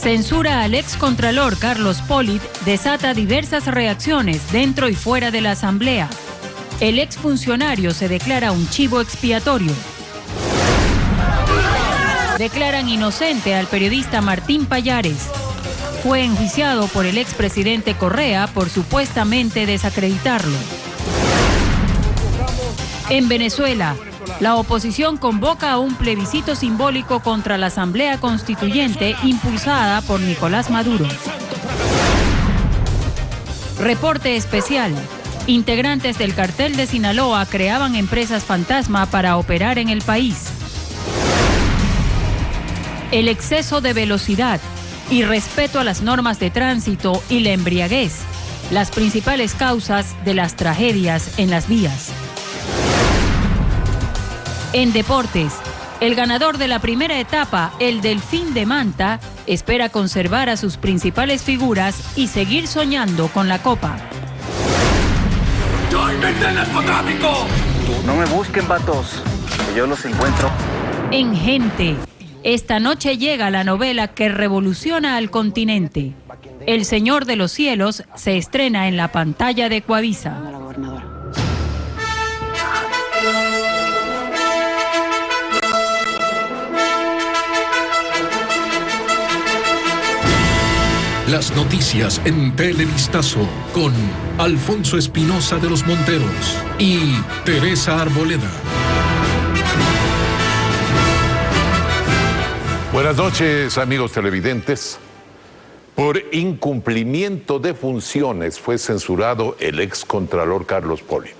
Censura al excontralor Carlos Pollitt desata diversas reacciones dentro y fuera de la Asamblea. El exfuncionario se declara un chivo expiatorio. Declaran inocente al periodista Martín Pallares. Fue enjuiciado por el expresidente Correa por supuestamente desacreditarlo. En Venezuela, la oposición convoca a un plebiscito simbólico contra la Asamblea Constituyente impulsada por Nicolás Maduro. Reporte especial. Integrantes del cartel de Sinaloa creaban empresas fantasma para operar en el país. El exceso de velocidad, irrespeto a las normas de tránsito y la embriaguez, las principales causas de las tragedias en las vías. En deportes, el ganador de la primera etapa, el Delfín de Manta, espera conservar a sus principales figuras y seguir soñando con la Copa. ¡Yo inventé el narcotráfico! No me busquen, vatos, que yo los encuentro. En Gente, esta noche llega la novela que revoluciona al continente. El Señor de los Cielos se estrena en la pantalla de Coavisa. Las noticias en Televistazo con Alfonso Espinosa de los Monteros y Teresa Arboleda. Buenas noches, amigos televidentes. Por incumplimiento de funciones fue censurado el excontralor Carlos Pollitt.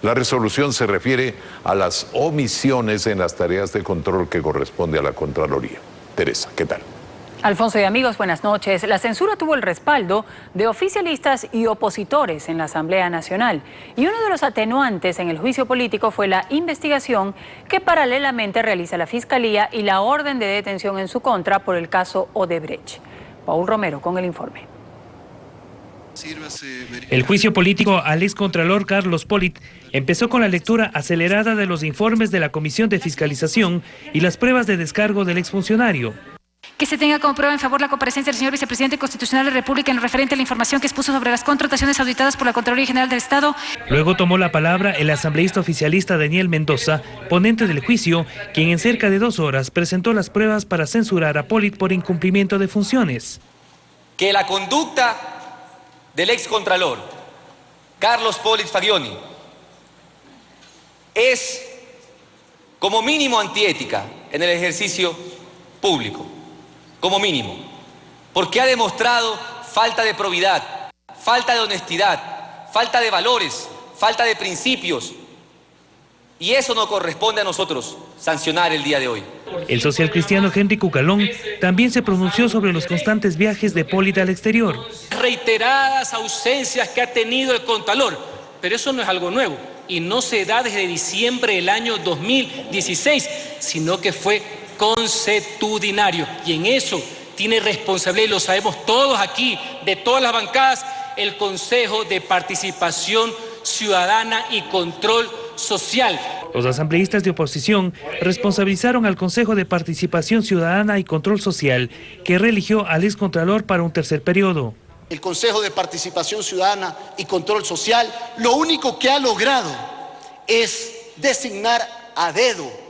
La resolución se refiere a las omisiones en las tareas de control que corresponde a la Contraloría. Teresa, ¿qué tal? Alfonso y amigos, buenas noches. La censura tuvo el respaldo de oficialistas y opositores en la Asamblea Nacional. Y uno de los atenuantes en el juicio político fue la investigación que paralelamente realiza la Fiscalía y la orden de detención en su contra por el caso Odebrecht. Paul Romero con el informe. El juicio político al excontralor Carlos Pollitt empezó con la lectura acelerada de los informes de la Comisión de Fiscalización y las pruebas de descargo del exfuncionario. Que se tenga como prueba en favor la comparecencia del señor vicepresidente constitucional de la República en referente a la información que expuso sobre las contrataciones auditadas por la Contraloría General del Estado. Luego tomó la palabra el asambleísta oficialista Daniel Mendoza, ponente del juicio, quien en cerca de 2 horas presentó las pruebas para censurar a Pollitt por incumplimiento de funciones. Que la conducta del excontralor Carlos Pollitt Fagioni es como mínimo antiética en el ejercicio público. Como mínimo, porque ha demostrado falta de probidad, falta de honestidad, falta de valores, falta de principios. Y eso no corresponde a nosotros sancionar el día de hoy. El socialcristiano Henry Cucalón también se pronunció sobre los constantes viajes de Pollitt al exterior. Reiteradas ausencias que ha tenido el Contralor, pero eso no es algo nuevo y no se da desde diciembre del año 2016, sino que fue consuetudinario, y en eso tiene responsabilidad, y lo sabemos todos aquí, de todas las bancadas, el Consejo de Participación Ciudadana y Control Social. Los asambleístas de oposición responsabilizaron al Consejo de Participación Ciudadana y Control Social, que reeligió al excontralor para un tercer periodo. El Consejo de Participación Ciudadana y Control Social lo único que ha logrado es designar a dedo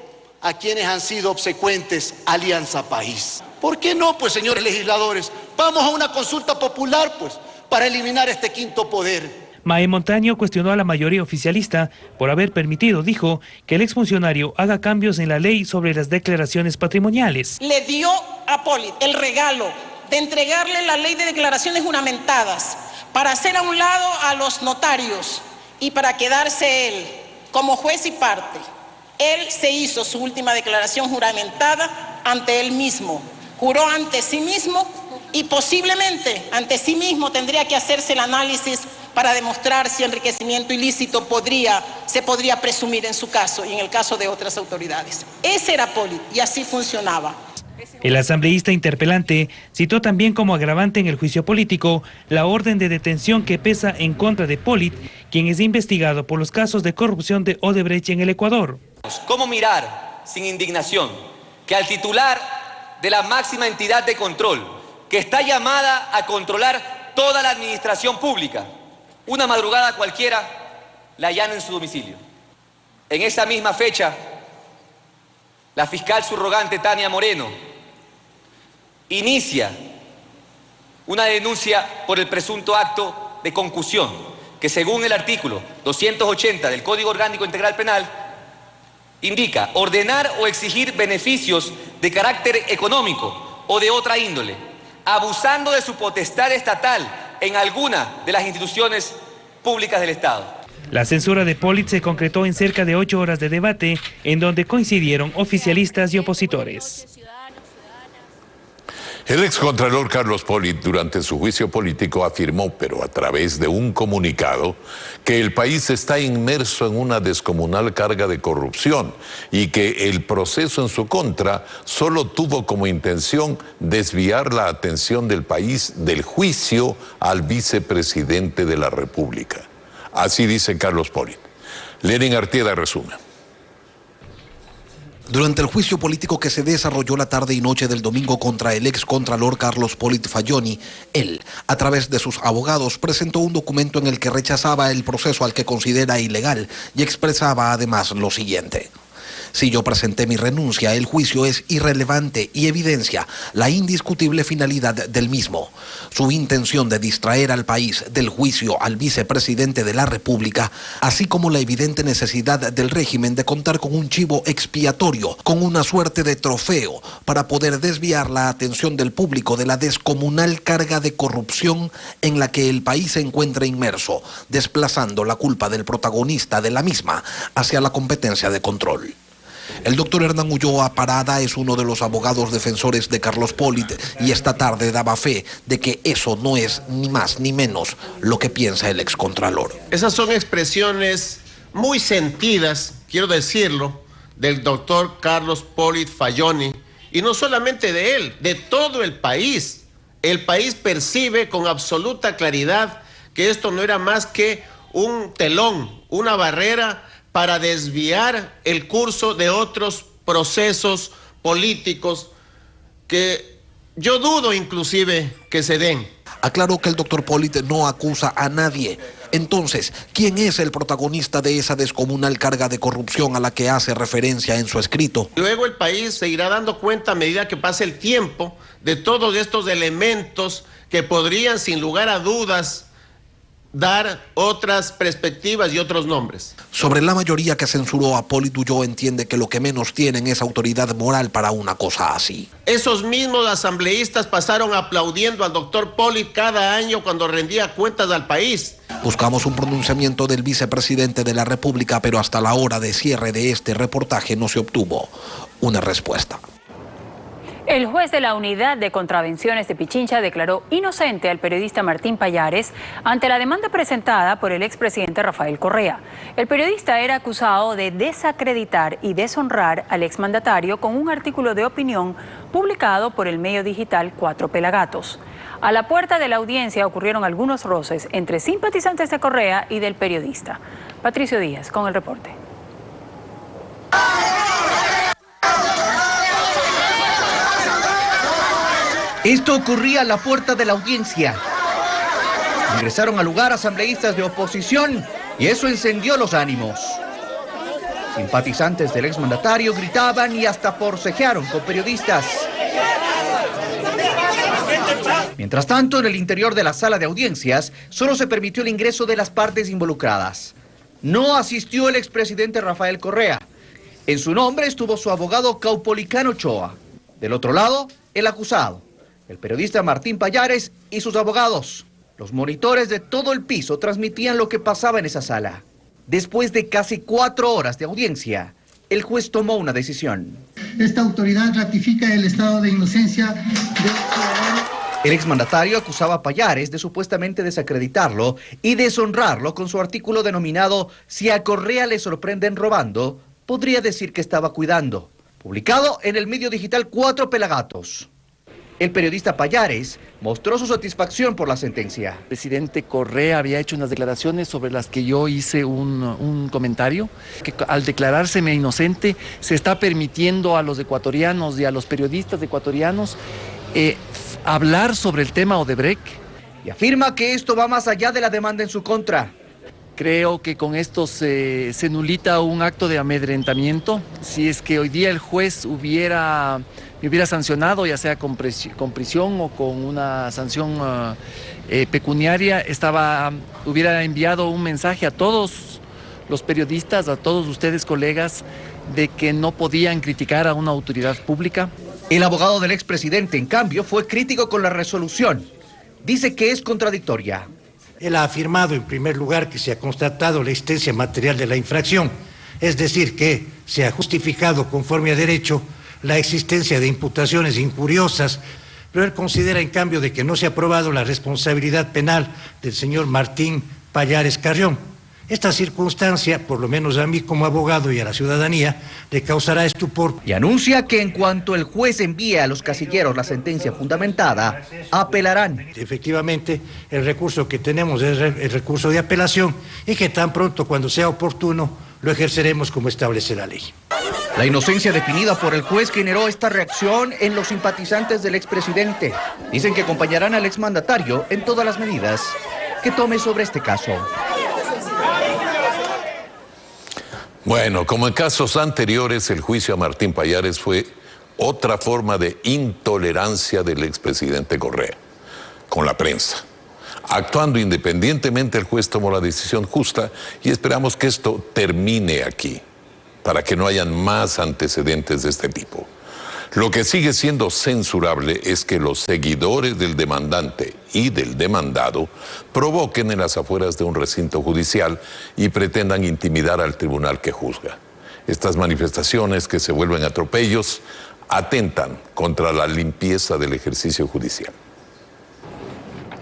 a quienes han sido obsecuentes a Alianza País. ¿Por qué no, pues, señores legisladores? Vamos a una consulta popular, pues, para eliminar este quinto poder. Mae Montaño cuestionó a la mayoría oficialista por haber permitido, dijo, que el exfuncionario haga cambios en la ley sobre las declaraciones patrimoniales. Le dio a Pollitt el regalo de entregarle la ley de declaraciones juramentadas para hacer a un lado a los notarios y para quedarse él como juez y parte. Él se hizo su última declaración juramentada ante él mismo, juró ante sí mismo y posiblemente ante sí mismo tendría que hacerse el análisis para demostrar si enriquecimiento ilícito se podría presumir en su caso y en el caso de otras autoridades. Ese era Pollitt y así funcionaba. El asambleísta interpelante citó también como agravante en el juicio político la orden de detención que pesa en contra de Pollitt, quien es investigado por los casos de corrupción de Odebrecht en el Ecuador. ¿Cómo mirar sin indignación que al titular de la máxima entidad de control, que está llamada a controlar toda la administración pública. Una madrugada cualquiera la allana en su domicilio. En esa misma fecha, la fiscal subrogante Tania Moreno inicia una denuncia por el presunto acto de concusión, que según el artículo 280 del Código Orgánico Integral Penal, indica ordenar o exigir beneficios de carácter económico o de otra índole, abusando de su potestad estatal en alguna de las instituciones públicas del Estado. La censura de Pollitt se concretó en cerca de 8 horas de debate, en donde coincidieron oficialistas y opositores. El excontralor Carlos Pollitt, durante su juicio político, afirmó, pero a través de un comunicado, que el país está inmerso en una descomunal carga de corrupción y que el proceso en su contra solo tuvo como intención desviar la atención del país del juicio al vicepresidente de la República. Así dice Carlos Pollitt. Lenin Artieda resume. Durante el juicio político que se desarrolló la tarde y noche del domingo contra el excontralor Carlos Pollitt Fayoni, él, a través de sus abogados, presentó un documento en el que rechazaba el proceso al que considera ilegal y expresaba además lo siguiente: si yo presenté mi renuncia, el juicio es irrelevante y evidencia la indiscutible finalidad del mismo. Su intención de distraer al país del juicio al vicepresidente de la República, así como la evidente necesidad del régimen de contar con un chivo expiatorio, con una suerte de trofeo, para poder desviar la atención del público de la descomunal carga de corrupción en la que el país se encuentra inmerso, desplazando la culpa del protagonista de la misma hacia la competencia de control. El doctor Hernán Ulloa Parada es uno de los abogados defensores de Carlos Pollitt y esta tarde daba fe de que eso no es ni más ni menos lo que piensa el excontralor. Esas son expresiones muy sentidas, quiero decirlo, del doctor Carlos Pollitt Fayoni, y no solamente de él, de todo el país. El país percibe con absoluta claridad que esto no era más que un telón, una barrera para desviar el curso de otros procesos políticos que yo dudo inclusive que se den. Aclaró que el doctor Pollitt no acusa a nadie. Entonces, ¿quién es el protagonista de esa descomunal carga de corrupción a la que hace referencia en su escrito? Luego el país se irá dando cuenta a medida que pase el tiempo de todos estos elementos que podrían, sin lugar a dudas, dar otras perspectivas y otros nombres. Sobre la mayoría que censuró a Pollitt, Ulloa entiende que lo que menos tienen es autoridad moral para una cosa así. Esos mismos asambleístas pasaron aplaudiendo al doctor Pollitt cada año cuando rendía cuentas al país. Buscamos un pronunciamiento del vicepresidente de la República, pero hasta la hora de cierre de este reportaje no se obtuvo una respuesta. El juez de la Unidad de Contravenciones de Pichincha declaró inocente al periodista Martín Pallares ante la demanda presentada por el expresidente Rafael Correa. El periodista era acusado de desacreditar y deshonrar al exmandatario con un artículo de opinión publicado por el medio digital Cuatro Pelagatos. A la puerta de la audiencia ocurrieron algunos roces entre simpatizantes de Correa y del periodista. Patricio Díaz con el reporte. Esto ocurría a la puerta de la audiencia. Ingresaron al lugar asambleístas de oposición y eso encendió los ánimos. Simpatizantes del exmandatario gritaban y hasta forcejearon con periodistas. Mientras tanto, en el interior de la sala de audiencias, solo se permitió el ingreso de las partes involucradas. No asistió el expresidente Rafael Correa. En su nombre estuvo su abogado Caupolicán Ochoa. Del otro lado, el acusado, el periodista Martín Pallares y sus abogados. Los monitores de todo el piso transmitían lo que pasaba en esa sala. Después de casi 4 horas de audiencia, el juez tomó una decisión. Esta autoridad ratifica el estado de inocencia El exmandatario acusaba a Pallares de supuestamente desacreditarlo y deshonrarlo con su artículo denominado "Si a Correa le sorprenden robando, podría decir que estaba cuidando", publicado en el medio digital Cuatro Pelagatos. El periodista Pallares mostró su satisfacción por la sentencia. El presidente Correa había hecho unas declaraciones sobre las que yo hice un comentario, que al declarárseme inocente se está permitiendo a los ecuatorianos y a los periodistas ecuatorianos hablar sobre el tema Odebrecht. Y afirma que esto va más allá de la demanda en su contra. Creo que con esto se nulita un acto de amedrentamiento. Si es que hoy día el juez me hubiera sancionado, ya sea con prisión o con una sanción pecuniaria, hubiera enviado un mensaje a todos los periodistas, a todos ustedes colegas, de que no podían criticar a una autoridad pública. El abogado del expresidente, en cambio, fue crítico con la resolución. Dice que es contradictoria. Él ha afirmado, en primer lugar, que se ha constatado la existencia material de la infracción, es decir, que se ha justificado conforme a derecho la existencia de imputaciones injuriosas, pero él considera, en cambio, de que no se ha probado la responsabilidad penal del señor Martín Pallares Carrión. Esta circunstancia, por lo menos a mí como abogado y a la ciudadanía, le causará estupor. Y anuncia que en cuanto el juez envíe a los casilleros la sentencia fundamentada, apelarán. Efectivamente, el recurso que tenemos es el recurso de apelación y que tan pronto, cuando sea oportuno, lo ejerceremos como establece la ley. La inocencia definida por el juez generó esta reacción en los simpatizantes del expresidente. Dicen que acompañarán al exmandatario en todas las medidas que tome sobre este caso. Bueno, como en casos anteriores, el juicio a Martín Pallares fue otra forma de intolerancia del expresidente Correa con la prensa. Actuando independientemente, el juez tomó la decisión justa y esperamos que esto termine aquí, para que no hayan más antecedentes de este tipo. Lo que sigue siendo censurable es que los seguidores del demandante y del demandado provoquen en las afueras de un recinto judicial y pretendan intimidar al tribunal que juzga. Estas manifestaciones, que se vuelven atropellos, atentan contra la limpieza del ejercicio judicial.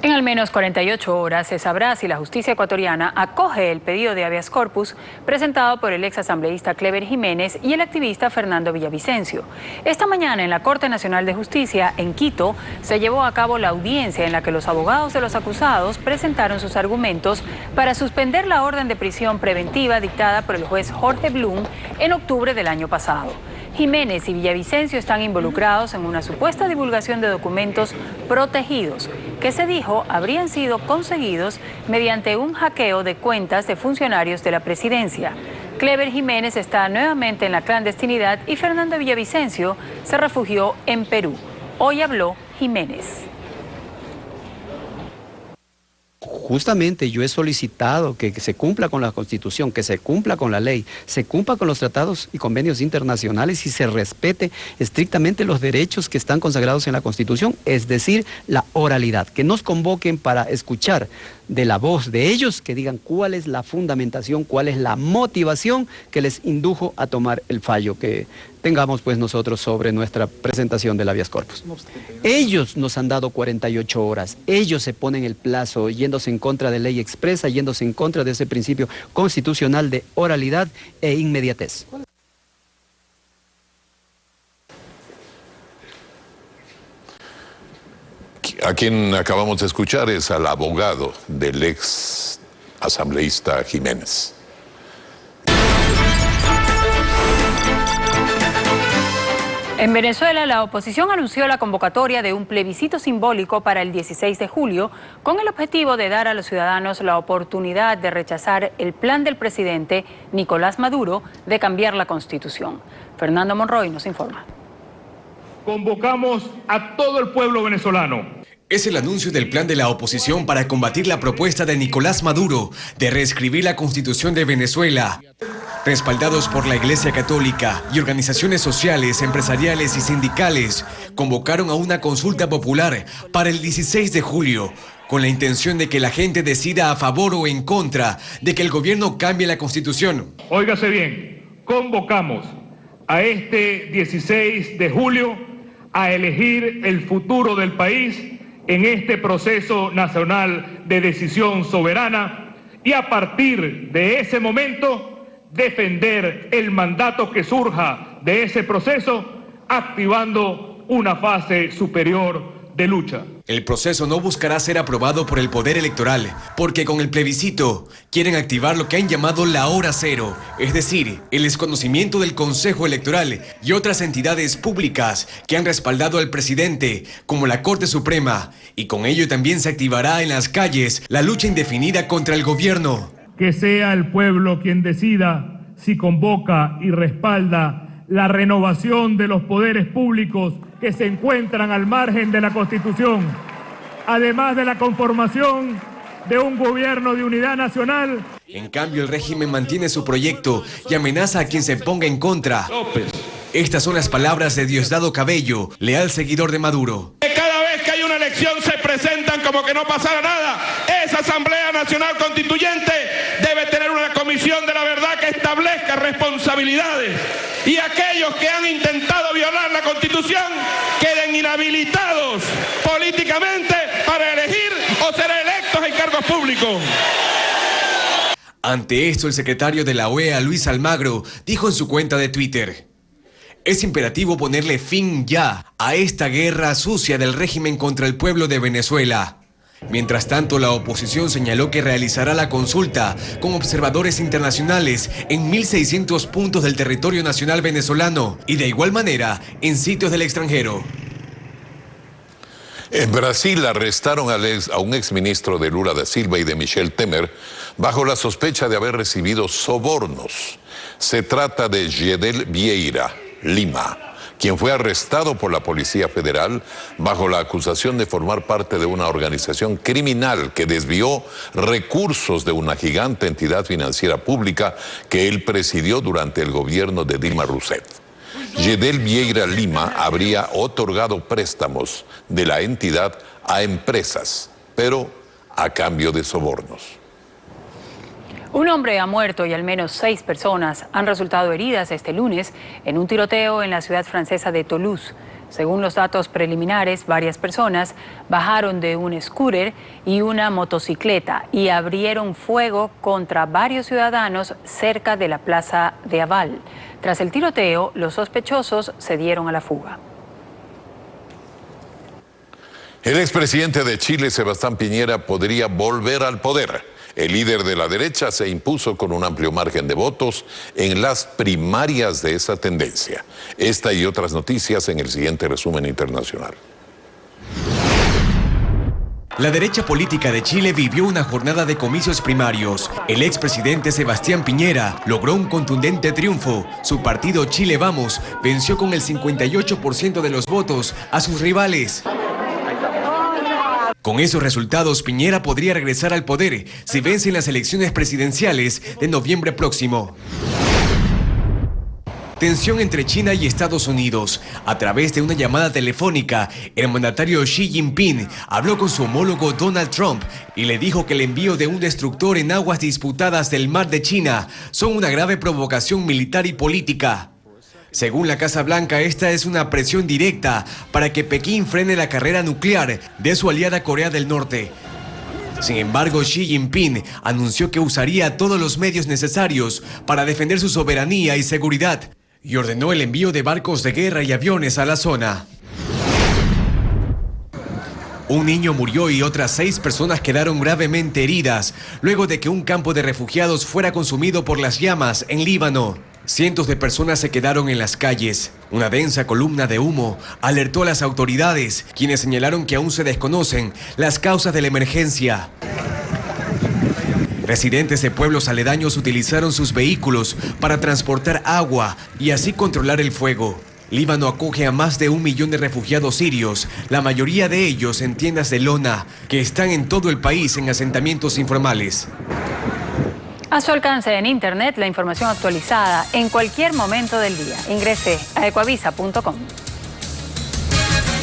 En al menos 48 horas se sabrá si la justicia ecuatoriana acoge el pedido de habeas corpus presentado por el exasambleísta Cleber Jiménez y el activista Fernando Villavicencio. Esta mañana en la Corte Nacional de Justicia, en Quito, se llevó a cabo la audiencia en la que los abogados de los acusados presentaron sus argumentos para suspender la orden de prisión preventiva dictada por el juez Jorge Blum en octubre del año pasado. Jiménez y Villavicencio están involucrados en una supuesta divulgación de documentos protegidos que se dijo habrían sido conseguidos mediante un hackeo de cuentas de funcionarios de la presidencia. Cleber Jiménez está nuevamente en la clandestinidad y Fernando Villavicencio se refugió en Perú. Hoy habló Jiménez. Justamente yo he solicitado que se cumpla con la Constitución, que se cumpla con la ley, se cumpla con los tratados y convenios internacionales y se respete estrictamente los derechos que están consagrados en la Constitución, es decir, la oralidad, que nos convoquen para escuchar de la voz de ellos, que digan cuál es la fundamentación, cuál es la motivación que les indujo a tomar el fallo que tengamos pues nosotros sobre nuestra presentación del habeas corpus. Ellos nos han dado 48 horas, ellos se ponen el plazo yéndose en contra de ley expresa, yéndose en contra de ese principio constitucional de oralidad e inmediatez. A quien acabamos de escuchar es al abogado del ex asambleísta Jiménez. En Venezuela, la oposición anunció la convocatoria de un plebiscito simbólico para el 16 de julio con el objetivo de dar a los ciudadanos la oportunidad de rechazar el plan del presidente Nicolás Maduro de cambiar la Constitución. Fernando Monroy nos informa. Convocamos a todo el pueblo venezolano. Es el anuncio del plan de la oposición para combatir la propuesta de Nicolás Maduro de reescribir la Constitución de Venezuela. Respaldados por la Iglesia Católica y organizaciones sociales, empresariales y sindicales, convocaron a una consulta popular para el 16 de julio, con la intención de que la gente decida a favor o en contra de que el gobierno cambie la Constitución. Óigase bien, convocamos a este 16 de julio a elegir el futuro del país en este proceso nacional de decisión soberana y a partir de ese momento defender el mandato que surja de ese proceso, activando una fase superior de lucha. El proceso no buscará ser aprobado por el Poder Electoral, porque con el plebiscito quieren activar lo que han llamado la hora cero, es decir, el desconocimiento del Consejo Electoral y otras entidades públicas que han respaldado al presidente, como la Corte Suprema, y con ello también se activará en las calles la lucha indefinida contra el gobierno. Que sea el pueblo quien decida si convoca y respalda la renovación de los poderes públicos que se encuentran al margen de la Constitución, además de la conformación de un gobierno de unidad nacional. En cambio, el régimen mantiene su proyecto y amenaza a quien se ponga en contra. Estas son las palabras de Diosdado Cabello, leal seguidor de Maduro. Cada vez que hay una elección se presentan como que no pasara nada. Esa Asamblea Nacional Constituyente debe tener una comisión de la verdad que establezca responsabilidades. Y aquellos que han intentado violar la Constitución queden inhabilitados políticamente para elegir o ser electos en cargos públicos. Ante esto, el secretario de la OEA, Luis Almagro, dijo en su cuenta de Twitter: es imperativo ponerle fin ya a esta guerra sucia del régimen contra el pueblo de Venezuela. Mientras tanto, la oposición señaló que realizará la consulta con observadores internacionales en 1.600 puntos del territorio nacional venezolano y de igual manera en sitios del extranjero. En Brasil arrestaron a un exministro de Lula da Silva y de Michel Temer bajo la sospecha de haber recibido sobornos. Se trata de Gedel Vieira Lima, quien fue arrestado por la Policía Federal bajo la acusación de formar parte de una organización criminal que desvió recursos de una gigante entidad financiera pública que él presidió durante el gobierno de Dilma Rousseff. Gedel Vieira Lima habría otorgado préstamos de la entidad a empresas, pero a cambio de sobornos. Un hombre ha muerto y al menos 6 personas han resultado heridas este lunes en un tiroteo en la ciudad francesa de Toulouse. Según los datos preliminares, varias personas bajaron de un scooter y una motocicleta y abrieron fuego contra varios ciudadanos cerca de la plaza de Aval. Tras el tiroteo, los sospechosos se dieron a la fuga. El expresidente de Chile, Sebastián Piñera, podría volver al poder. El líder de la derecha se impuso con un amplio margen de votos en las primarias de esa tendencia. Esta y otras noticias en el siguiente resumen internacional. La derecha política de Chile vivió una jornada de comicios primarios. El expresidente Sebastián Piñera logró un contundente triunfo. Su partido Chile Vamos venció con el 58% de los votos a sus rivales. Con esos resultados, Piñera podría regresar al poder si vence en las elecciones presidenciales de noviembre próximo. Tensión entre China y Estados Unidos. A través de una llamada telefónica, el mandatario Xi Jinping habló con su homólogo Donald Trump y le dijo que el envío de un destructor en aguas disputadas del Mar de China son una grave provocación militar y política. Según la Casa Blanca, esta es una presión directa para que Pekín frene la carrera nuclear de su aliada Corea del Norte. Sin embargo, Xi Jinping anunció que usaría todos los medios necesarios para defender su soberanía y seguridad y ordenó el envío de barcos de guerra y aviones a la zona. Un niño murió y otras 6 personas quedaron gravemente heridas luego de que un campo de refugiados fuera consumido por las llamas en Líbano. Cientos de personas se quedaron en las calles. Una densa columna de humo alertó a las autoridades, quienes señalaron que aún se desconocen las causas de la emergencia. Residentes de pueblos aledaños utilizaron sus vehículos para transportar agua y así controlar el fuego. Líbano acoge a más de 1 millón de refugiados sirios, la mayoría de ellos en tiendas de lona, que están en todo el país en asentamientos informales. A su alcance en Internet, la información actualizada en cualquier momento del día. Ingrese a ecuavisa.com.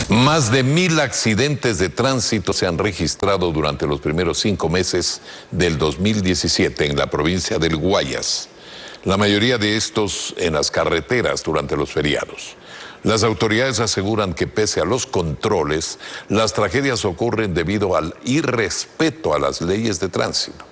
Más de 1.000 accidentes de tránsito se han registrado durante los primeros 5 meses del 2017 en la provincia del Guayas. La mayoría de estos en las carreteras durante los feriados. Las autoridades aseguran que pese a los controles, las tragedias ocurren debido al irrespeto a las leyes de tránsito.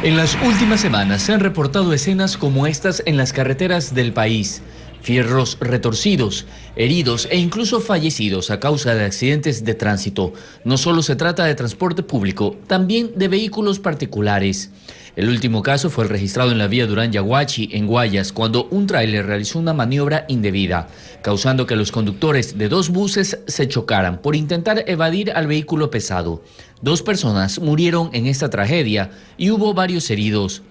En las últimas semanas se han reportado escenas como estas en las carreteras del país. fierros retorcidos, heridos e incluso fallecidos a causa de accidentes de tránsito. No solo se trata de transporte público, también de vehículos particulares. El último caso fue el registrado en la vía Durán-Yaguachi, en Guayas, cuando un tráiler realizó una maniobra indebida, causando que los conductores de 2 buses se chocaran por intentar evadir al vehículo pesado. 2 personas murieron en esta tragedia y hubo varios heridos.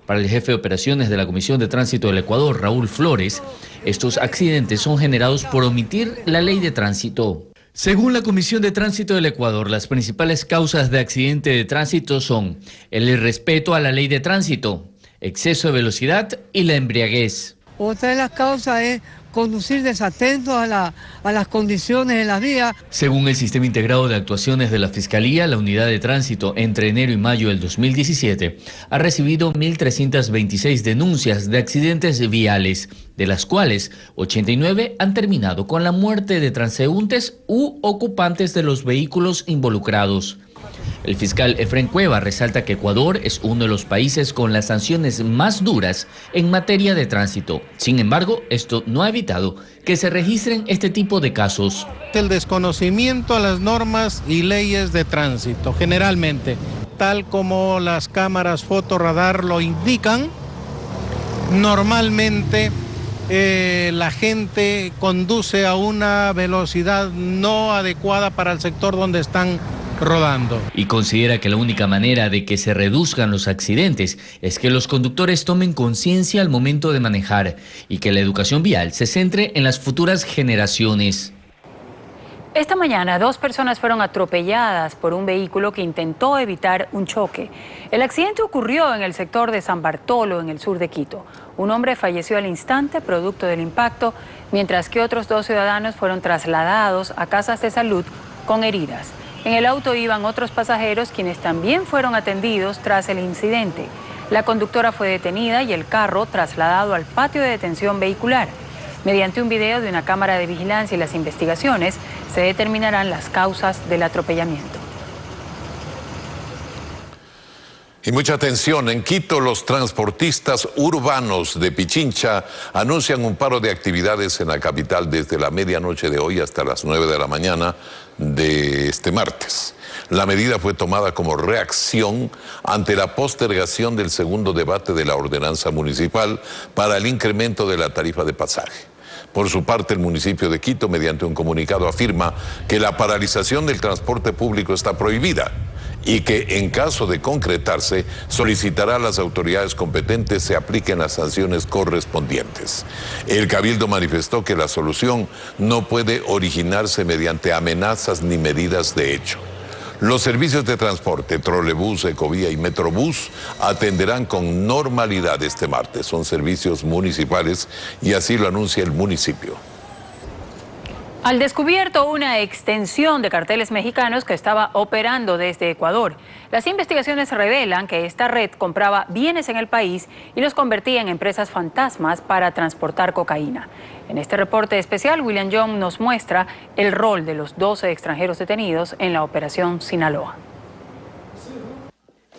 Para el jefe de operaciones de la Comisión de Tránsito del Ecuador, Raúl Flores, estos accidentes son generados por omitir la ley de tránsito. Según la Comisión de Tránsito del Ecuador, las principales causas de accidente de tránsito son el irrespeto a la ley de tránsito, exceso de velocidad y la embriaguez. Otra de las causas es conducir desatentos a las condiciones de la vía. Según el Sistema Integrado de Actuaciones de la Fiscalía, la Unidad de Tránsito entre enero y mayo del 2017 ha recibido 1.326 denuncias de accidentes viales, de las cuales 89 han terminado con la muerte de transeúntes u ocupantes de los vehículos involucrados. El fiscal Efrén Cueva resalta que Ecuador es uno de los países con las sanciones más duras en materia de tránsito. Sin embargo, esto no ha evitado que se registren este tipo de casos. El desconocimiento a las normas y leyes de tránsito, generalmente, tal como las cámaras fotorradar lo indican, normalmente la gente conduce a una velocidad no adecuada para el sector donde están rodando. Y considera que la única manera de que se reduzcan los accidentes es que los conductores tomen conciencia al momento de manejar y que la educación vial se centre en las futuras generaciones. Esta mañana 2 personas fueron atropelladas por un vehículo que intentó evitar un choque. El accidente ocurrió en el sector de San Bartolo, en el sur de Quito. Un hombre falleció al instante producto del impacto, mientras que otros 2 ciudadanos fueron trasladados a casas de salud con heridas. En el auto iban otros pasajeros quienes también fueron atendidos tras el incidente. La conductora fue detenida y el carro trasladado al patio de detención vehicular. Mediante un video de una cámara de vigilancia y las investigaciones, se determinarán las causas del atropellamiento. Y mucha atención, en Quito los transportistas urbanos de Pichincha anuncian un paro de actividades en la capital desde la medianoche de hoy hasta las 9 de la mañana de este martes. La medida fue tomada como reacción ante la postergación del segundo debate de la ordenanza municipal para el incremento de la tarifa de pasaje. Por su parte, el municipio de Quito, mediante un comunicado, afirma que la paralización del transporte público está prohibida y que en caso de concretarse solicitará a las autoridades competentes se apliquen las sanciones correspondientes. El Cabildo manifestó que la solución no puede originarse mediante amenazas ni medidas de hecho. Los servicios de transporte, trolebús, ecovía y metrobús atenderán con normalidad este martes. Son servicios municipales y así lo anuncia el municipio. Al descubierto una extensión de carteles mexicanos que estaba operando desde Ecuador. Las investigaciones revelan que esta red compraba bienes en el país y los convertía en empresas fantasmas para transportar cocaína. En este reporte especial, William Young nos muestra el rol de los 12 extranjeros detenidos en la Operación Sinaloa.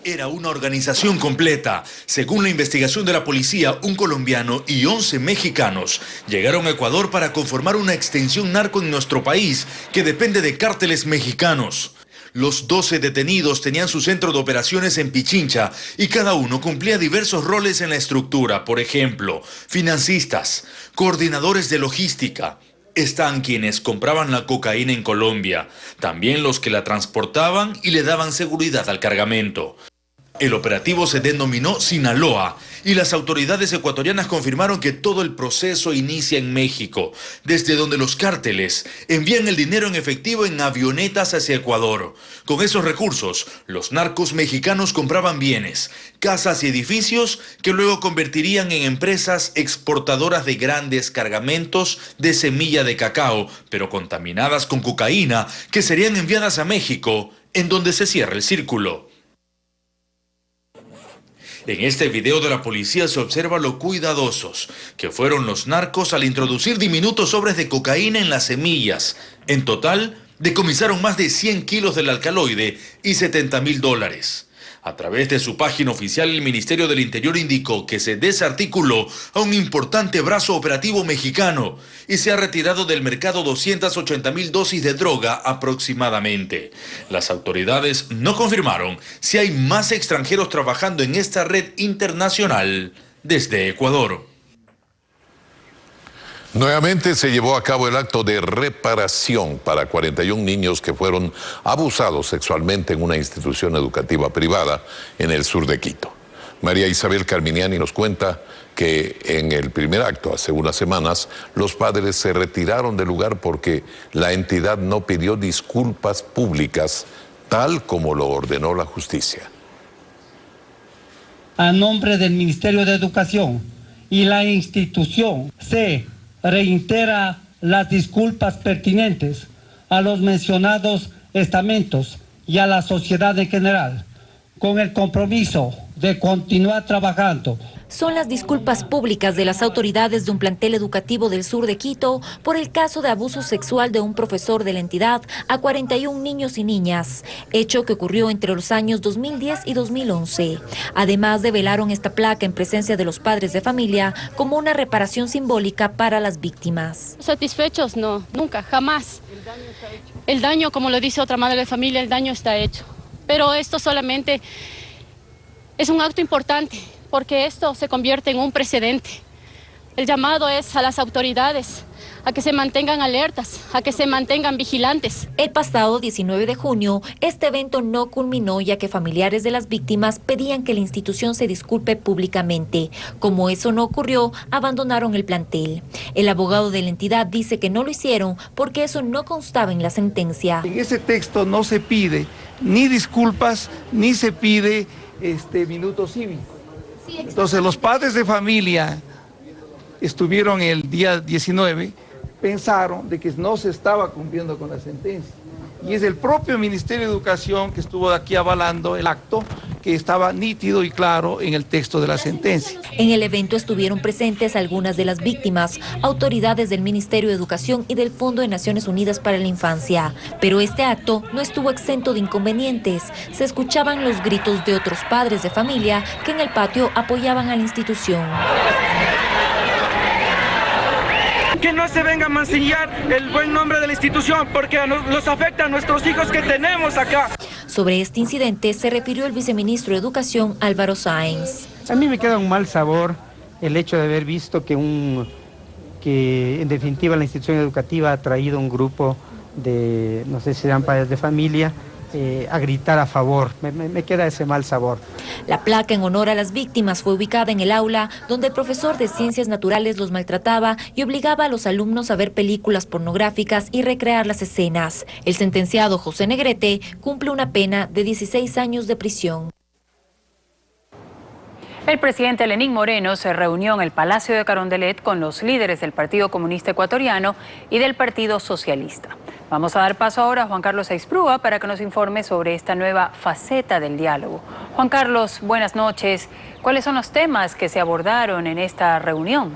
Era una organización completa. Según la investigación de la policía, un colombiano y 11 mexicanos llegaron a Ecuador para conformar una extensión narco en nuestro país que depende de cárteles mexicanos. Los 12 detenidos tenían su centro de operaciones en Pichincha y cada uno cumplía diversos roles en la estructura. Por ejemplo, financistas, coordinadores de logística. Están quienes compraban la cocaína en Colombia, también los que la transportaban y le daban seguridad al cargamento. El operativo se denominó Sinaloa y las autoridades ecuatorianas confirmaron que todo el proceso inicia en México, desde donde los cárteles envían el dinero en efectivo en avionetas hacia Ecuador. Con esos recursos, los narcos mexicanos compraban bienes, casas y edificios que luego convertirían en empresas exportadoras de grandes cargamentos de semilla de cacao, pero contaminadas con cocaína, que serían enviadas a México, en donde se cierra el círculo. En este video de la policía se observa lo cuidadosos que fueron los narcos al introducir diminutos sobres de cocaína en las semillas. En total, decomisaron más de 100 kilos del alcaloide y $70.000. A través de su página oficial, el Ministerio del Interior indicó que se desarticuló a un importante brazo operativo mexicano y se ha retirado del mercado 280,000 dosis de droga aproximadamente. Las autoridades no confirmaron si hay más extranjeros trabajando en esta red internacional desde Ecuador. Nuevamente se llevó a cabo el acto de reparación para 41 niños que fueron abusados sexualmente en una institución educativa privada en el sur de Quito. María Isabel Carminiani nos cuenta que en el primer acto, hace unas semanas, los padres se retiraron del lugar porque la entidad no pidió disculpas públicas, tal como lo ordenó la justicia. A nombre del Ministerio de Educación y la institución se reitera las disculpas pertinentes a los mencionados estamentos y a la sociedad en general, con el compromiso de continuar trabajando. Son las disculpas públicas de las autoridades de un plantel educativo del sur de Quito por el caso de abuso sexual de un profesor de la entidad a 41 niños y niñas, hecho que ocurrió entre los años 2010 y 2011. Además, develaron esta placa en presencia de los padres de familia como una reparación simbólica para las víctimas. Satisfechos no, nunca, jamás. El daño, como lo dice otra madre de familia, el daño está hecho. Pero esto solamente es un acto importante, porque esto se convierte en un precedente. El llamado es a las autoridades a que se mantengan alertas, a que se mantengan vigilantes. El pasado 19 de junio, este evento no culminó ya que familiares de las víctimas pedían que la institución se disculpe públicamente. Como eso no ocurrió, abandonaron el plantel. El abogado de la entidad dice que no lo hicieron porque eso no constaba en la sentencia. En ese texto no se pide ni disculpas, ni se pide minuto cívico. Entonces los padres de familia estuvieron el día 19, pensaron de que no se estaba cumpliendo con la sentencia. Y es el propio Ministerio de Educación que estuvo aquí avalando el acto, que estaba nítido y claro en el texto de la sentencia. En el evento estuvieron presentes algunas de las víctimas, autoridades del Ministerio de Educación y del Fondo de Naciones Unidas para la Infancia. Pero este acto no estuvo exento de inconvenientes. Se escuchaban los gritos de otros padres de familia que en el patio apoyaban a la institución. Que no se venga a mancillar el buen nombre de la institución, porque nos afecta a nuestros hijos que tenemos acá. Sobre este incidente se refirió el viceministro de Educación, Álvaro Sáenz. A mí me queda un mal sabor el hecho de haber visto que en definitiva la institución educativa ha traído un grupo de, no sé si eran padres de familia, a gritar a favor. Me queda ese mal sabor. La placa en honor a las víctimas fue ubicada en el aula donde el profesor de Ciencias Naturales los maltrataba y obligaba a los alumnos a ver películas pornográficas y recrear las escenas. El sentenciado José Negrete cumple una pena de 16 años de prisión. El presidente Lenín Moreno se reunió en el Palacio de Carondelet con los líderes del Partido Comunista Ecuatoriano y del Partido Socialista. Vamos a dar paso ahora a Juan Carlos Aisprúa para que nos informe sobre esta nueva faceta del diálogo. Juan Carlos, buenas noches. ¿Cuáles son los temas que se abordaron en esta reunión?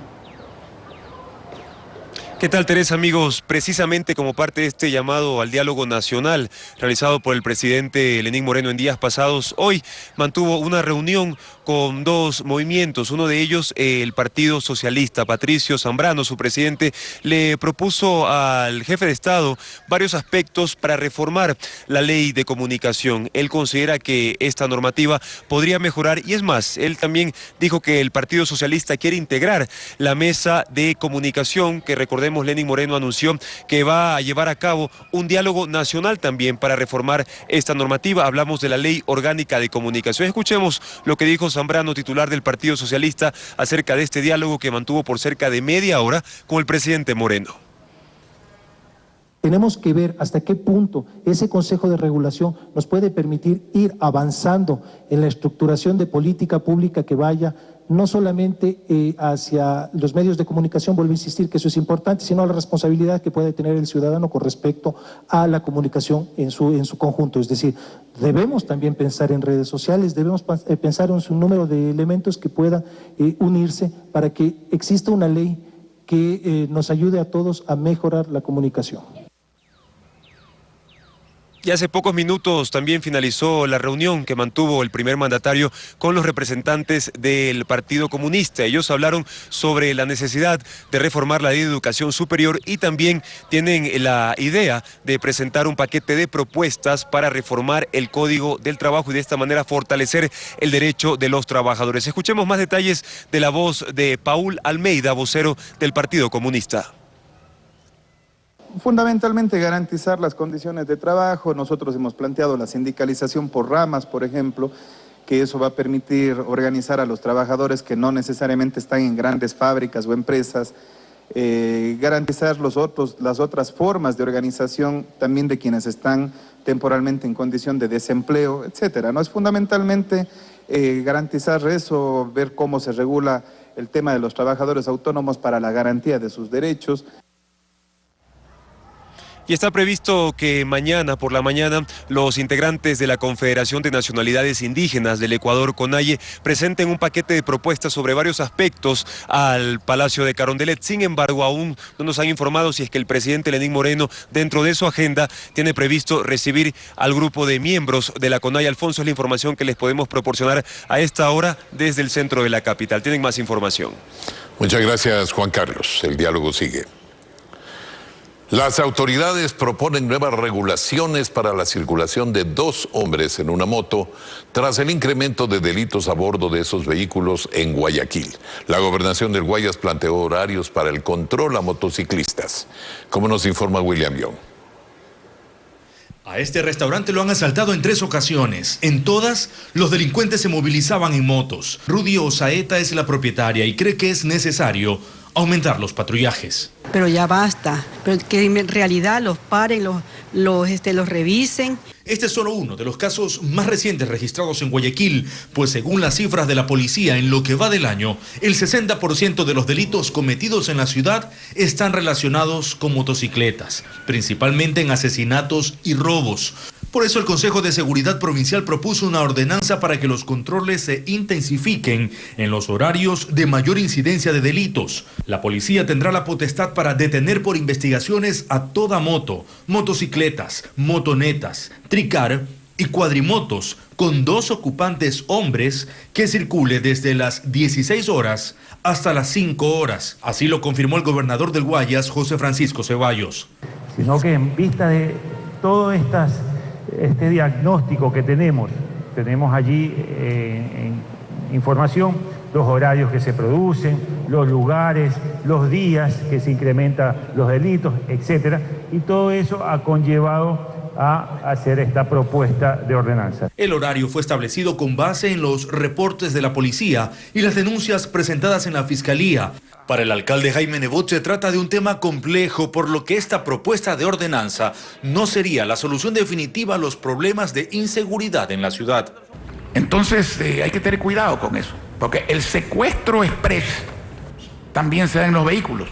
¿Qué tal, Teresa, amigos? Precisamente como parte de este llamado al diálogo nacional realizado por el presidente Lenín Moreno en días pasados, hoy mantuvo una reunión con dos movimientos. Uno de ellos, el Partido Socialista. Patricio Zambrano, su presidente, le propuso al jefe de Estado varios aspectos para reformar la ley de comunicación. Él considera que esta normativa podría mejorar y es más, él también dijo que el Partido Socialista quiere integrar la mesa de comunicación que, recordemos, Lenín Moreno anunció que va a llevar a cabo un diálogo nacional también para reformar esta normativa. Hablamos de la Ley Orgánica de Comunicación. Escuchemos lo que dijo Zambrano, titular del Partido Socialista, acerca de este diálogo que mantuvo por cerca de media hora con el presidente Moreno. Tenemos que ver hasta qué punto ese Consejo de Regulación nos puede permitir ir avanzando en la estructuración de política pública que vaya no solamente hacia los medios de comunicación, vuelvo a insistir que eso es importante, sino la responsabilidad que puede tener el ciudadano con respecto a la comunicación en su conjunto. Es decir, debemos también pensar en redes sociales, debemos pensar en un número de elementos que puedan unirse para que exista una ley que nos ayude a todos a mejorar la comunicación. Y hace pocos minutos también finalizó la reunión que mantuvo el primer mandatario con los representantes del Partido Comunista. Ellos hablaron sobre la necesidad de reformar la ley de educación superior y también tienen la idea de presentar un paquete de propuestas para reformar el Código del Trabajo y de esta manera fortalecer el derecho de los trabajadores. Escuchemos más detalles de la voz de Paul Almeida, vocero del Partido Comunista. Fundamentalmente garantizar las condiciones de trabajo. Nosotros hemos planteado la sindicalización por ramas, por ejemplo, que eso va a permitir organizar a los trabajadores que no necesariamente están en grandes fábricas o empresas, garantizar las otras formas de organización también de quienes están temporalmente en condición de desempleo, etcétera. No es fundamentalmente garantizar eso, ver cómo se regula el tema de los trabajadores autónomos para la garantía de sus derechos. Y está previsto que mañana por la mañana los integrantes de la Confederación de Nacionalidades Indígenas del Ecuador, CONAIE, presenten un paquete de propuestas sobre varios aspectos al Palacio de Carondelet. Sin embargo, aún no nos han informado si es que el presidente Lenín Moreno, dentro de su agenda, tiene previsto recibir al grupo de miembros de la CONAIE. Alfonso, es la información que les podemos proporcionar a esta hora desde el centro de la capital. Tienen más información. Muchas gracias, Juan Carlos. El diálogo sigue. Las autoridades proponen nuevas regulaciones para la circulación de 2 hombres en una moto tras el incremento de delitos a bordo de esos vehículos en Guayaquil. La Gobernación del Guayas planteó horarios para el control a motociclistas, como nos informa William Young. A este restaurante lo han asaltado en 3 ocasiones. En todas, los delincuentes se movilizaban en motos. Rudy Osaeta es la propietaria y cree que es necesario aumentar los patrullajes. Pero ya basta, pero que en realidad los paren, los revisen. Este es solo uno de los casos más recientes registrados en Guayaquil, pues según las cifras de la policía, en lo que va del año, el 60% de los delitos cometidos en la ciudad están relacionados con motocicletas, principalmente en asesinatos y robos. Por eso el Consejo de Seguridad Provincial propuso una ordenanza para que los controles se intensifiquen en los horarios de mayor incidencia de delitos. La policía tendrá la potestad para detener por investigaciones a toda moto, motocicletas, motonetas, tricar y cuadrimotos con 2 ocupantes hombres que circule desde las 16 horas hasta las 5 horas. Así lo confirmó el gobernador del Guayas, José Francisco Ceballos. Sino que en vista de todo este diagnóstico que tenemos allí en información, los horarios que se producen, los lugares, los días que se incrementan los delitos, etcétera, y todo eso ha conllevado a hacer esta propuesta de ordenanza. El horario fue establecido con base en los reportes de la policía y las denuncias presentadas en la Fiscalía. Para el alcalde Jaime Nebot se trata de un tema complejo, por lo que esta propuesta de ordenanza no sería la solución definitiva a los problemas de inseguridad en la ciudad. Entonces hay que tener cuidado con eso, porque el secuestro express también se da en los vehículos.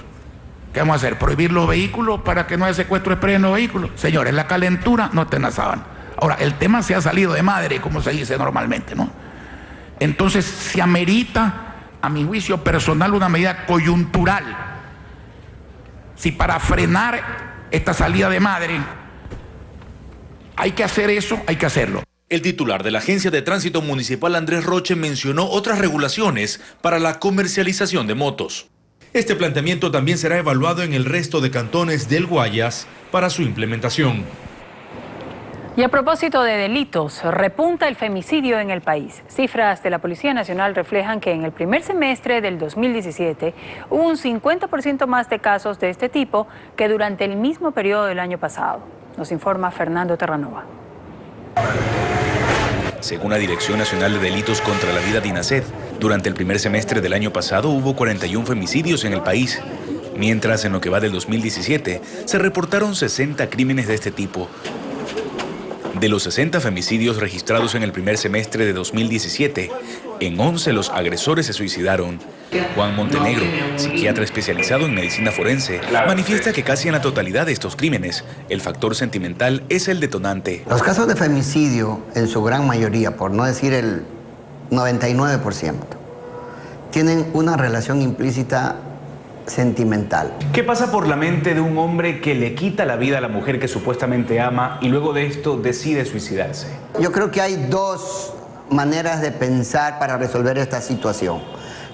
¿Qué vamos a hacer? ¿Prohibir los vehículos para que no haya secuestro express en los vehículos? Señores, la calentura no está en la sábana. Ahora, el tema se ha salido de madre, como se dice normalmente, ¿no? Entonces se amerita, a mi juicio personal, una medida coyuntural. Si para frenar esta salida de madre hay que hacer eso, hay que hacerlo. El titular de la Agencia de Tránsito Municipal, Andrés Roche, mencionó otras regulaciones para la comercialización de motos. Este planteamiento también será evaluado en el resto de cantones del Guayas para su implementación. Y a propósito de delitos, repunta el femicidio en el país. Cifras de la Policía Nacional reflejan que en el primer semestre del 2017 hubo un 50% más de casos de este tipo que durante el mismo periodo del año pasado. Nos informa Fernando Terranova. Según la Dirección Nacional de Delitos contra la Vida DINASED, durante el primer semestre del año pasado hubo 41 femicidios en el país, mientras en lo que va del 2017 se reportaron 60 crímenes de este tipo. De los 60 femicidios registrados en el primer semestre de 2017, en 11 los agresores se suicidaron. Juan Montenegro, psiquiatra especializado en medicina forense, manifiesta que casi en la totalidad de estos crímenes, el factor sentimental es el detonante. Los casos de femicidio, en su gran mayoría, por no decir el 99%, tienen una relación implícita sentimental. ¿Qué pasa por la mente de un hombre que le quita la vida a la mujer que supuestamente ama y luego de esto decide suicidarse? Yo creo que hay dos maneras de pensar para resolver esta situación.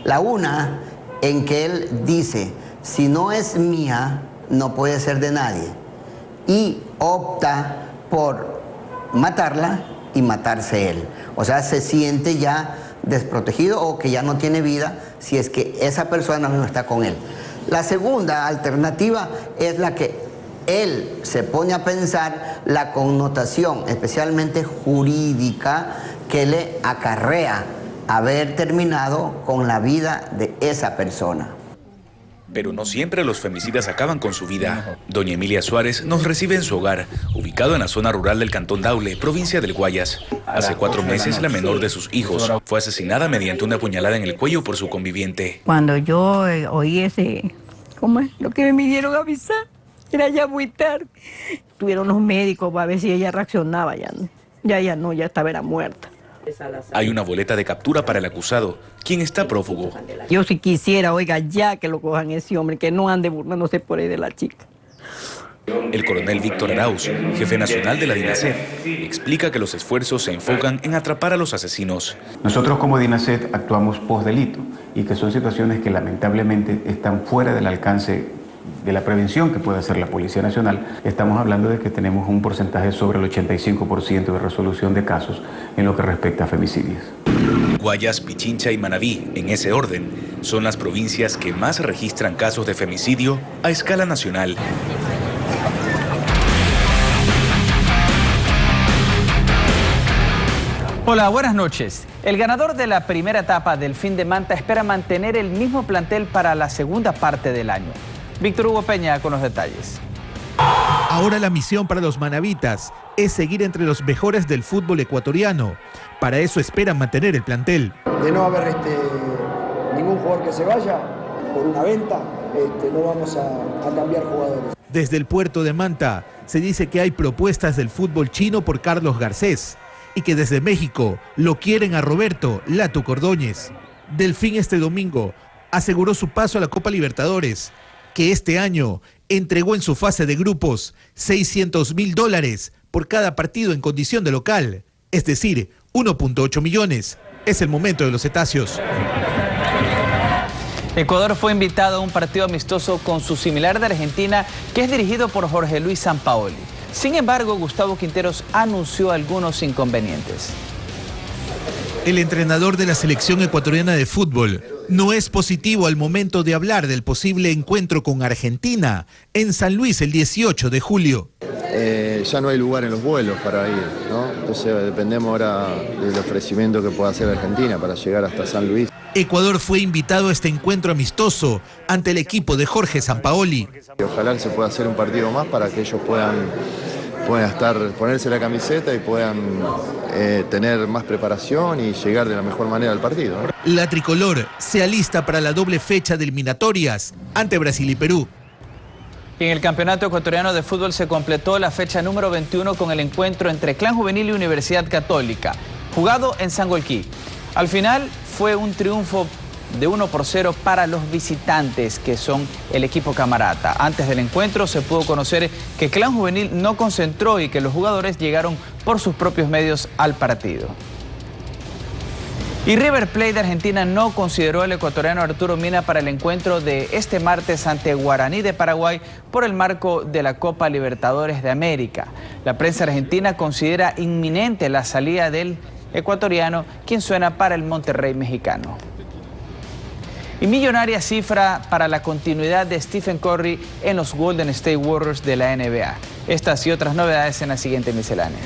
La una, en que él dice, si no es mía, no puede ser de nadie. Y opta por matarla y matarse él. O sea, se siente ya desprotegido o que ya no tiene vida si es que esa persona no está con él. La segunda alternativa es la que él se pone a pensar la connotación, especialmente jurídica, que le acarrea haber terminado con la vida de esa persona. Pero no siempre los femicidas acaban con su vida. Doña Emilia Suárez nos recibe en su hogar, ubicado en la zona rural del Cantón Daule, provincia del Guayas. Hace 4 meses, la menor de sus hijos fue asesinada mediante una puñalada en el cuello por su conviviente. Cuando yo oí ese, ¿cómo es? Lo que me vinieron a avisar, era ya muy tarde. Tuvieron los médicos para ver si ella reaccionaba, ya estaba era muerta. Hay una boleta de captura para el acusado, quien está prófugo. Yo si quisiera, oiga, ya que lo cojan ese hombre, que no ande burlándose por ahí de la chica. El coronel Víctor Arauz, jefe nacional de la DINASET, explica que los esfuerzos se enfocan en atrapar a los asesinos. Nosotros como DINASET actuamos post-delito y que son situaciones que lamentablemente están fuera del alcance de la prevención que puede hacer la Policía Nacional. Estamos hablando de que tenemos un porcentaje sobre el 85% de resolución de casos en lo que respecta a femicidios. Guayas, Pichincha y Manabí, en ese orden, son las provincias que más registran casos de femicidio a escala nacional. Hola, buenas noches. El ganador de la primera etapa del Fin de Manta espera mantener el mismo plantel para la segunda parte del año. Víctor Hugo Peña con los detalles. Ahora la misión para los manavitas es seguir entre los mejores del fútbol ecuatoriano. Para eso esperan mantener el plantel. De no haber ningún jugador que se vaya por una venta, no vamos a cambiar jugadores. Desde el puerto de Manta se dice que hay propuestas del fútbol chino por Carlos Garcés y que desde México lo quieren a Roberto Lato Cordóñez. Delfín este domingo aseguró su paso a la Copa Libertadores, que este año entregó en su fase de grupos $600.000 por cada partido en condición de local, es decir, 1.8 millones. Es el momento de los cetáceos. Ecuador fue invitado a un partido amistoso con su similar de Argentina, que es dirigido por Jorge Luis Sampaoli. Sin embargo, Gustavo Quinteros anunció algunos inconvenientes. El entrenador de la selección ecuatoriana de fútbol no es positivo al momento de hablar del posible encuentro con Argentina en San Luis el 18 de julio. Ya no hay lugar en los vuelos para ir, ¿no? Entonces dependemos ahora del ofrecimiento que pueda hacer Argentina para llegar hasta San Luis. Ecuador fue invitado a este encuentro amistoso ante el equipo de Jorge Sampaoli. Ojalá se pueda hacer un partido más para que ellos puedan ponerse la camiseta y puedan tener más preparación y llegar de la mejor manera al partido, ¿no? La tricolor se alista para la doble fecha de eliminatorias ante Brasil y Perú. En el Campeonato Ecuatoriano de Fútbol se completó la fecha número 21 con el encuentro entre Clan Juvenil y Universidad Católica, jugado en Sangolquí. Al final fue un triunfo de 1-0 para los visitantes, que son el equipo camarata. Antes del encuentro se pudo conocer que Clan Juvenil no concentró y que los jugadores llegaron por sus propios medios al partido. Y River Plate de Argentina no consideró al ecuatoriano Arturo Mina para el encuentro de este martes ante Guaraní de Paraguay por el marco de la Copa Libertadores de América. La prensa argentina considera inminente la salida del ecuatoriano, quien suena para el Monterrey mexicano. Y millonaria cifra para la continuidad de Stephen Curry en los Golden State Warriors de la NBA. Estas y otras novedades en la siguiente miscelánea.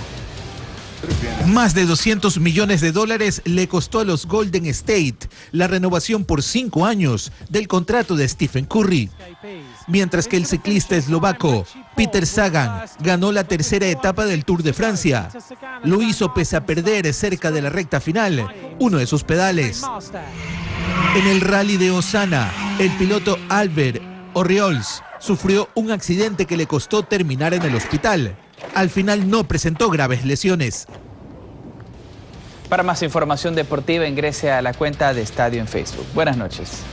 Más de $200 millones le costó a los Golden State la renovación por 5 años del contrato de Stephen Curry. Mientras que el ciclista eslovaco Peter Sagan ganó la tercera etapa del Tour de Francia. Lo hizo pese a perder cerca de la recta final uno de sus pedales. En el rally de Osana, el piloto Albert Oriols sufrió un accidente que le costó terminar en el hospital. Al final no presentó graves lesiones. Para más información deportiva ingrese a la cuenta de Estadio en Facebook. Buenas noches.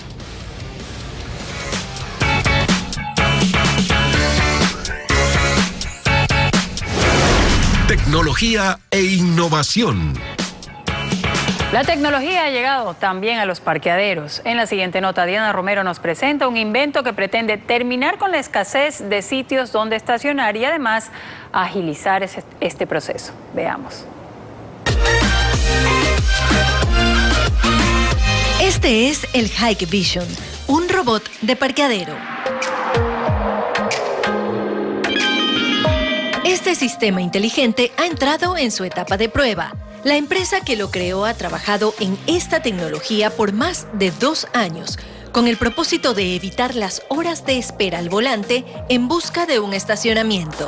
tecnología e innovación. La tecnología ha llegado también a los parqueaderos. En la siguiente nota, Diana Romero nos presenta un invento que pretende terminar con la escasez de sitios donde estacionar y además agilizar este proceso. Veamos. Este es el Hike Vision, un robot de parqueadero. Este sistema inteligente ha entrado en su etapa de prueba. La empresa que lo creó ha trabajado en esta tecnología por más de 2 años, con el propósito de evitar las horas de espera al volante en busca de un estacionamiento.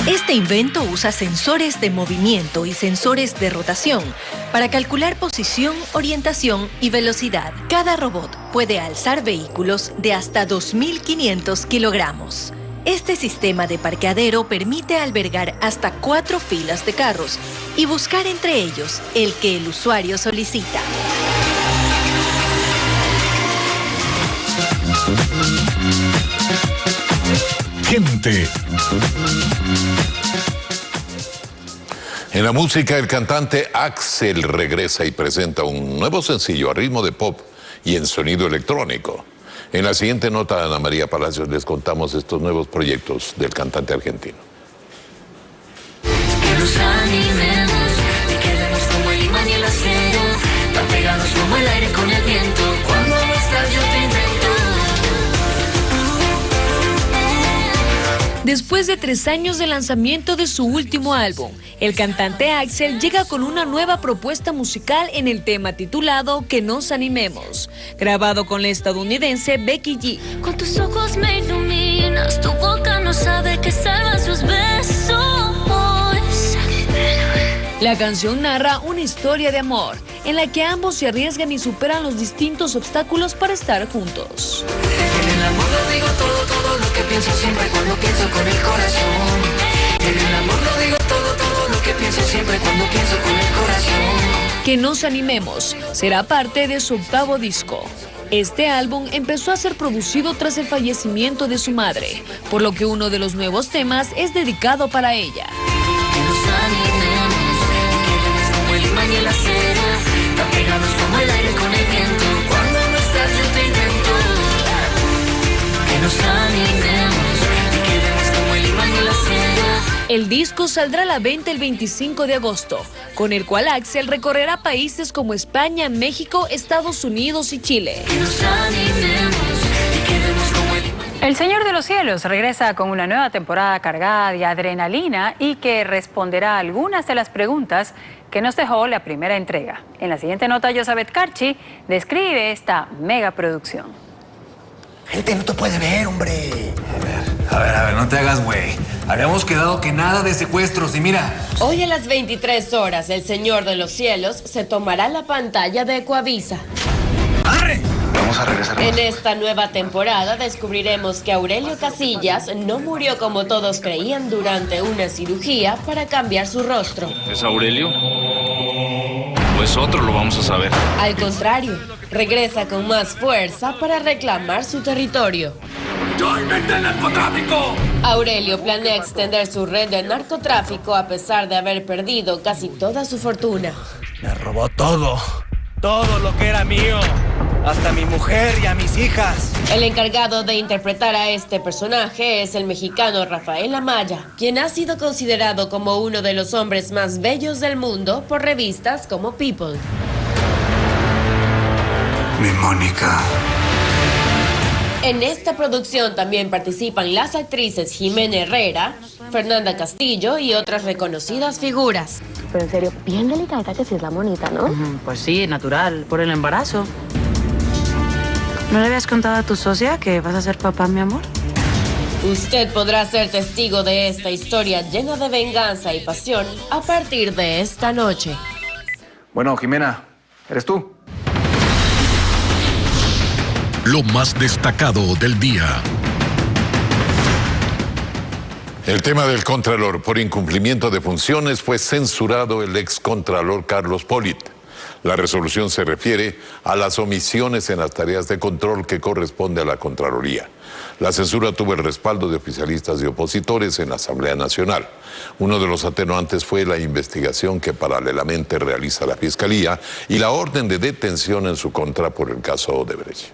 Este invento usa sensores de movimiento y sensores de rotación para calcular posición, orientación y velocidad. Cada robot puede alzar vehículos de hasta 2.500 kilogramos. Este sistema de parqueadero permite albergar hasta 4 filas de carros y buscar entre ellos el que el usuario solicita. Gente. En la música, el cantante Axel regresa y presenta un nuevo sencillo a ritmo de pop y en sonido electrónico. En la siguiente nota, Ana María Palacios, les contamos estos nuevos proyectos del cantante argentino. Que nos animemos, que quedemos como el imán y el acero, tan pegados como el aire con el viento. Cuando no estás yo te invento. Después de 3 años de lanzamiento de su último álbum, el cantante Axel llega con una nueva propuesta musical en el tema titulado Que nos animemos, grabado con la estadounidense Becky G. Con tus ojos me iluminas, tu boca no sabe que salva sus besos. La canción narra una historia de amor, en la que ambos se arriesgan y superan los distintos obstáculos para estar juntos. En el amor lo digo todo lo que pienso siempre cuando pienso con el corazón. En el amor lo digo todo lo que pienso siempre cuando pienso con el corazón. Que nos animemos será parte de su 8º disco. Este álbum empezó a ser producido tras el fallecimiento de su madre, por lo que uno de los nuevos temas es dedicado para ella. Que nos animemos, quedemos como el imán y el acero, tan pegados como el aire con el viento. Cuando no estás yo te invento. Que nos animemos y quedemos como el imán y el acero. El disco saldrá a la venta el 25 de agosto, con el cual Axel recorrerá países como España, México, Estados Unidos y Chile. Que nos animemos y quedemos como el imán. El Señor de los Cielos regresa con una nueva temporada cargada de adrenalina y que responderá a algunas de las preguntas que nos dejó la primera entrega. En la siguiente nota, Josabeth Carchi describe esta megaproducción. Gente, no te puede ver, hombre. A ver, no te hagas güey. Habíamos quedado que nada de secuestros y mira. Hoy a las 23 horas, el Señor de los Cielos se tomará la pantalla de Ecuavisa. ¡Arre! Vamos a regresar. En esta nueva temporada descubriremos que Aurelio Casillas no murió como todos creían durante una cirugía para cambiar su rostro. ¿Es Aurelio? ¿O es otro? Lo vamos a saber. Al contrario, regresa con más fuerza para reclamar su territorio. ¡Yo inventé el narcotráfico! Aurelio planea extender su red de narcotráfico a pesar de haber perdido casi toda su fortuna. Me robó todo lo que era mío, hasta mi mujer y a mis hijas. El encargado de interpretar a este personaje es el mexicano Rafael Amaya, quien ha sido considerado como uno de los hombres más bellos del mundo por revistas como People. Mi Mónica. En esta producción también participan las actrices Jimena Herrera, Fernanda Castillo y otras reconocidas figuras. Pero en serio, bien delicada que sí es la monita, ¿no? Pues sí, natural, por el embarazo. ¿No le habías contado a tu socia que vas a ser papá, mi amor? Usted podrá ser testigo de esta historia llena de venganza y pasión a partir de esta noche. Bueno, Jimena, ¿eres tú? Lo más destacado del día. El tema del Contralor por incumplimiento de funciones fue censurado el excontralor Carlos Polit. La resolución se refiere a las omisiones en las tareas de control que corresponde a la Contraloría. La censura tuvo el respaldo de oficialistas y opositores en la Asamblea Nacional. Uno de los atenuantes fue la investigación que paralelamente realiza la Fiscalía y la orden de detención en su contra por el caso Odebrecht.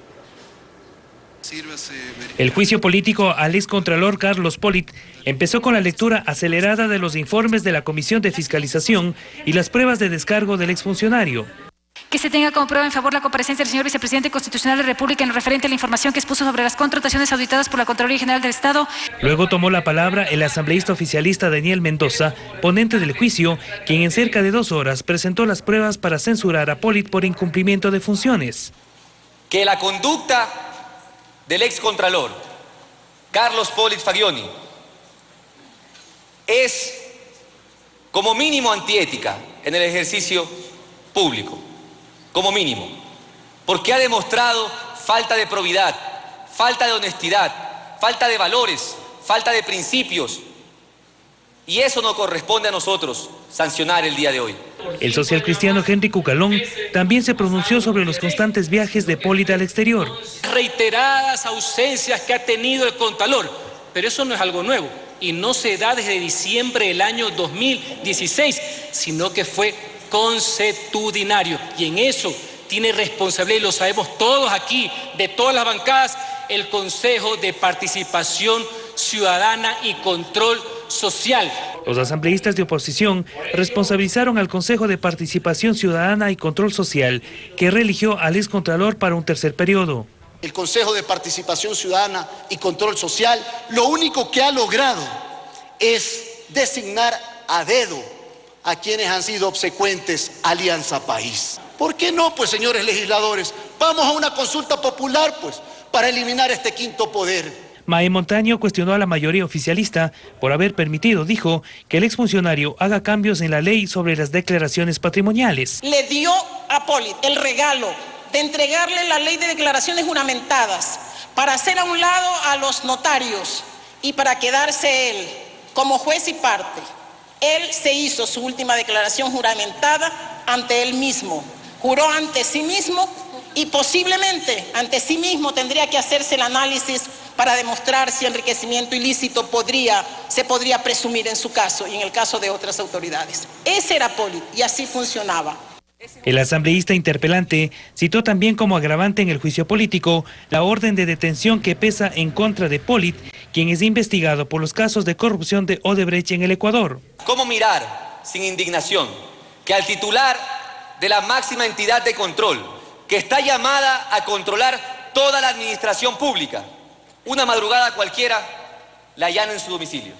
El juicio político al excontralor Carlos Polit empezó con la lectura acelerada de los informes de la Comisión de Fiscalización y las pruebas de descargo del exfuncionario. Que se tenga como prueba en favor la comparecencia del señor vicepresidente constitucional de la República en lo referente a la información que expuso sobre las contrataciones auditadas por la Contraloría General del Estado. Luego tomó la palabra el asambleísta oficialista Daniel Mendoza, ponente del juicio, quien en cerca de 2 horas presentó las pruebas para censurar a Polit por incumplimiento de funciones. Que la conducta del excontralor Carlos Polit Fagioni es como mínimo antiética en el ejercicio público. Como mínimo, porque ha demostrado falta de probidad, falta de honestidad, falta de valores, falta de principios, y eso no corresponde a nosotros sancionar el día de hoy. El socialcristiano Henry Cucalón también se pronunció sobre los constantes viajes de Polit al exterior. Reiteradas ausencias que ha tenido el Contralor, pero eso no es algo nuevo, y no se da desde diciembre del año 2016, sino que fue consuetudinario, y en eso tiene responsabilidad, y lo sabemos todos aquí, de todas las bancadas, el Consejo de Participación Ciudadana y Control Social. Los asambleístas de oposición responsabilizaron al Consejo de Participación Ciudadana y Control Social, que reeligió al excontralor para un tercer periodo. El Consejo de Participación Ciudadana y Control Social lo único que ha logrado es designar a dedo a quienes han sido obsecuentes a Alianza País. ¿Por qué no, pues, señores legisladores? Vamos a una consulta popular, pues, para eliminar este quinto poder. Mae Montaño cuestionó a la mayoría oficialista por haber permitido, dijo, que el exfuncionario haga cambios en la ley sobre las declaraciones patrimoniales. Le dio a Polit el regalo de entregarle la ley de declaraciones juramentadas para hacer a un lado a los notarios y para quedarse él como juez y parte. Él se hizo su última declaración juramentada ante él mismo, juró ante sí mismo y posiblemente ante sí mismo tendría que hacerse el análisis para demostrar si enriquecimiento ilícito se podría presumir en su caso y en el caso de otras autoridades. Ese era Polit y así funcionaba. El asambleísta interpelante citó también como agravante en el juicio político la orden de detención que pesa en contra de Polit, quien es investigado por los casos de corrupción de Odebrecht en el Ecuador. ¿Cómo mirar sin indignación que al titular de la máxima entidad de control, que está llamada a controlar toda la administración pública, una madrugada cualquiera la allanan en su domicilio?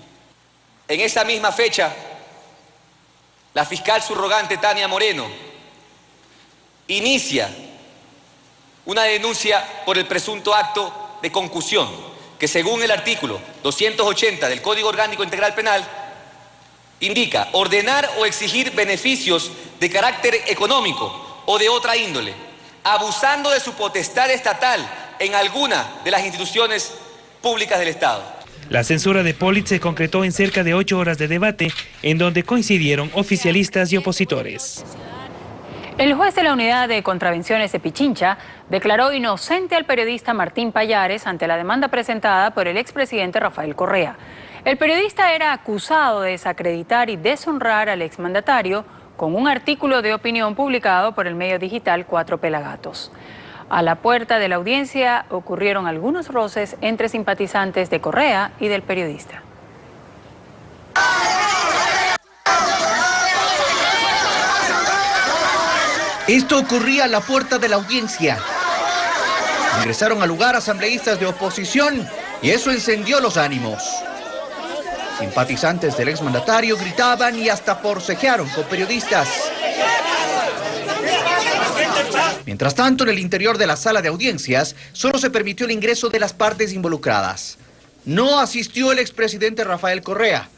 En esa misma fecha, la fiscal subrogante Tania Moreno inicia una denuncia por el presunto acto de concusión, que según el artículo 280 del Código Orgánico Integral Penal, indica ordenar o exigir beneficios de carácter económico o de otra índole, abusando de su potestad estatal en alguna de las instituciones públicas del Estado. La censura de Polit se concretó en cerca de 8 horas de debate, en donde coincidieron oficialistas y opositores. El juez de la Unidad de Contravenciones de Pichincha declaró inocente al periodista Martín Pallares ante la demanda presentada por el expresidente Rafael Correa. El periodista era acusado de desacreditar y deshonrar al exmandatario con un artículo de opinión publicado por el medio digital Cuatro Pelagatos. A la puerta de la audiencia ocurrieron algunos roces entre simpatizantes de Correa y del periodista. Esto ocurría a la puerta de la audiencia. Ingresaron al lugar asambleístas de oposición y eso encendió los ánimos. Simpatizantes del exmandatario gritaban y hasta forcejearon con periodistas. Mientras tanto, en el interior de la sala de audiencias, solo se permitió el ingreso de las partes involucradas. No asistió el expresidente Rafael Correa.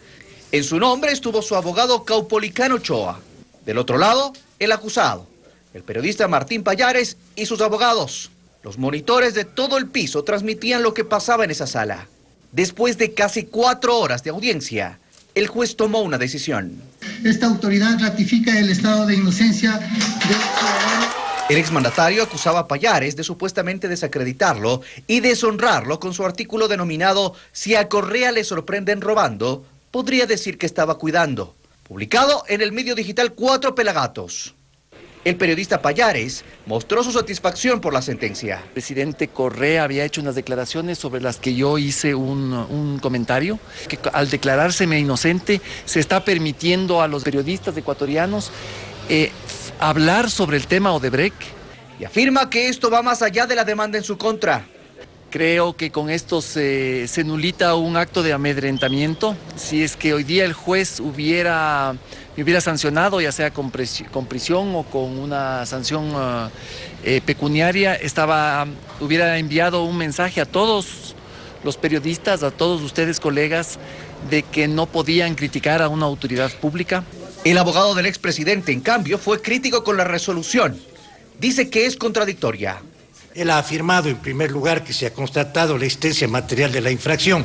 En su nombre estuvo su abogado Caupolicán Ochoa. Del otro lado, el acusado, el periodista Martín Pallares y sus abogados. Los monitores de todo el piso transmitían lo que pasaba en esa sala. Después de casi 4 horas de audiencia, el juez tomó una decisión. Esta autoridad ratifica el estado de inocencia del ciudadano. El exmandatario acusaba a Pallares de supuestamente desacreditarlo y deshonrarlo con su artículo denominado "Si a Correa le sorprenden robando, podría decir que estaba cuidando", publicado en el medio digital Cuatro Pelagatos. El periodista Pallares mostró su satisfacción por la sentencia. El presidente Correa había hecho unas declaraciones sobre las que yo hice un comentario, que al declarárseme inocente se está permitiendo a los periodistas ecuatorianos hablar sobre el tema Odebrecht. Y afirma que esto va más allá de la demanda en su contra. Creo que con esto se nulita un acto de amedrentamiento. Si es que hoy día el juez me hubiera sancionado, ya sea con prisión o con una sanción pecuniaria, hubiera enviado un mensaje a todos los periodistas, a todos ustedes colegas, de que no podían criticar a una autoridad pública. El abogado del expresidente, en cambio, fue crítico con la resolución. Dice que es contradictoria. Él ha afirmado, en primer lugar, que se ha constatado la existencia material de la infracción,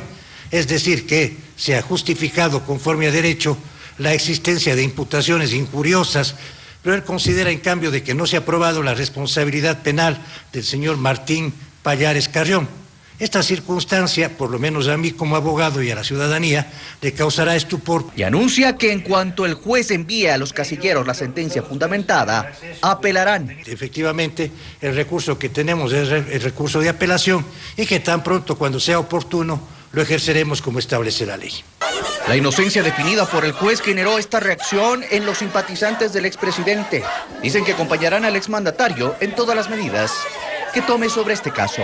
es decir, que se ha justificado conforme a derecho la existencia de imputaciones injuriosas, pero él considera, en cambio, de que no se ha probado la responsabilidad penal del señor Martín Pallares Carrión. Esta circunstancia, por lo menos a mí como abogado y a la ciudadanía, le causará estupor. Y anuncia que en cuanto el juez envíe a los casilleros la sentencia fundamentada, apelarán. Efectivamente, el recurso que tenemos es el recurso de apelación y que tan pronto, cuando sea oportuno, lo ejerceremos como establece la ley. La inocencia definida por el juez generó esta reacción en los simpatizantes del expresidente. Dicen que acompañarán al exmandatario en todas las medidas que tome sobre este caso.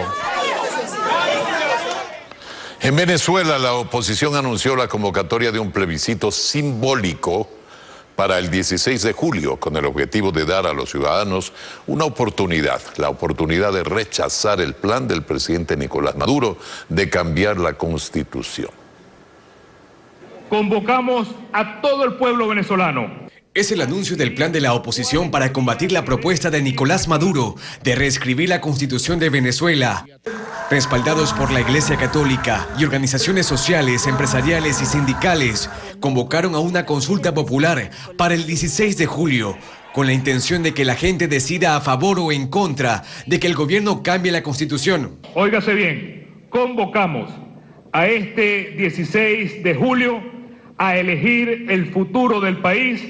En Venezuela, la oposición anunció la convocatoria de un plebiscito simbólico para el 16 de julio, con el objetivo de dar a los ciudadanos una oportunidad, la oportunidad de rechazar el plan del presidente Nicolás Maduro de cambiar la Constitución. Convocamos a todo el pueblo venezolano. Es el anuncio del plan de la oposición para combatir la propuesta de Nicolás Maduro de reescribir la Constitución de Venezuela. Respaldados por la Iglesia Católica y organizaciones sociales, empresariales y sindicales, convocaron a una consulta popular para el 16 de julio, con la intención de que la gente decida a favor o en contra de que el gobierno cambie la Constitución. Óigase bien, convocamos a este 16 de julio a elegir el futuro del país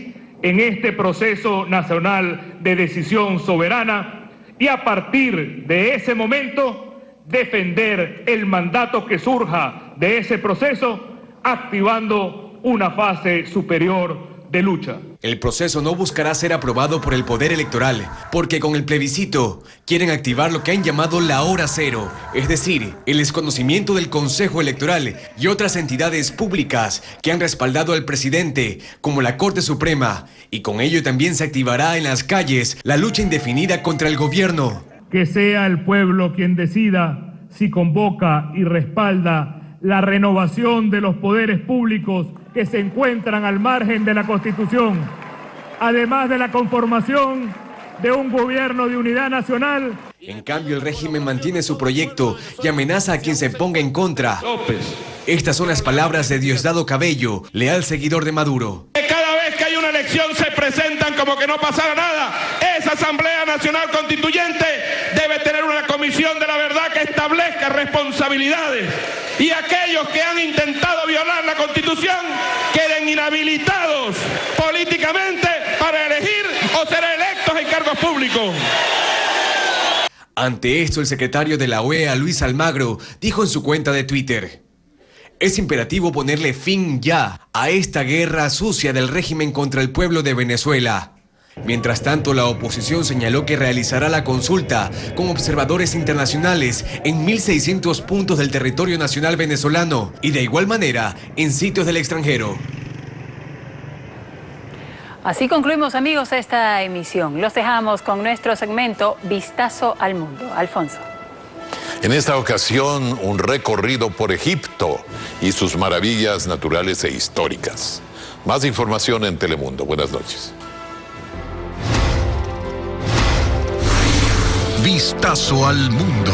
en este proceso nacional de decisión soberana y a partir de ese momento defender el mandato que surja de ese proceso, activando una fase superior de lucha. El proceso no buscará ser aprobado por el Poder Electoral, porque con el plebiscito quieren activar lo que han llamado la hora cero, es decir, el desconocimiento del Consejo Electoral y otras entidades públicas que han respaldado al presidente, como la Corte Suprema, y con ello también se activará en las calles la lucha indefinida contra el gobierno. Que sea el pueblo quien decida si convoca y respalda la renovación de los poderes públicos que se encuentran al margen de la Constitución, además de la conformación de un gobierno de unidad nacional. En cambio, el régimen mantiene su proyecto y amenaza a quien se ponga en contra. Estas son las palabras de Diosdado Cabello, leal seguidor de Maduro. Cada vez que hay una elección se presentan como que no pasara nada. Esa Asamblea Nacional Constituyente debe tener una comisión de la verdad que establezca responsabilidades. Y aquellos que han intentado violar la Constitución queden inhabilitados políticamente para elegir o ser electos en cargos públicos. Ante esto, el secretario de la OEA, Luis Almagro, dijo en su cuenta de Twitter: es imperativo ponerle fin ya a esta guerra sucia del régimen contra el pueblo de Venezuela. Mientras tanto, la oposición señaló que realizará la consulta con observadores internacionales en 1.600 puntos del territorio nacional venezolano y de igual manera en sitios del extranjero. Así concluimos, amigos, esta emisión. Los dejamos con nuestro segmento Vistazo al Mundo. Alfonso. En esta ocasión, un recorrido por Egipto y sus maravillas naturales e históricas. Más información en Telemundo. Buenas noches. Vistazo al Mundo.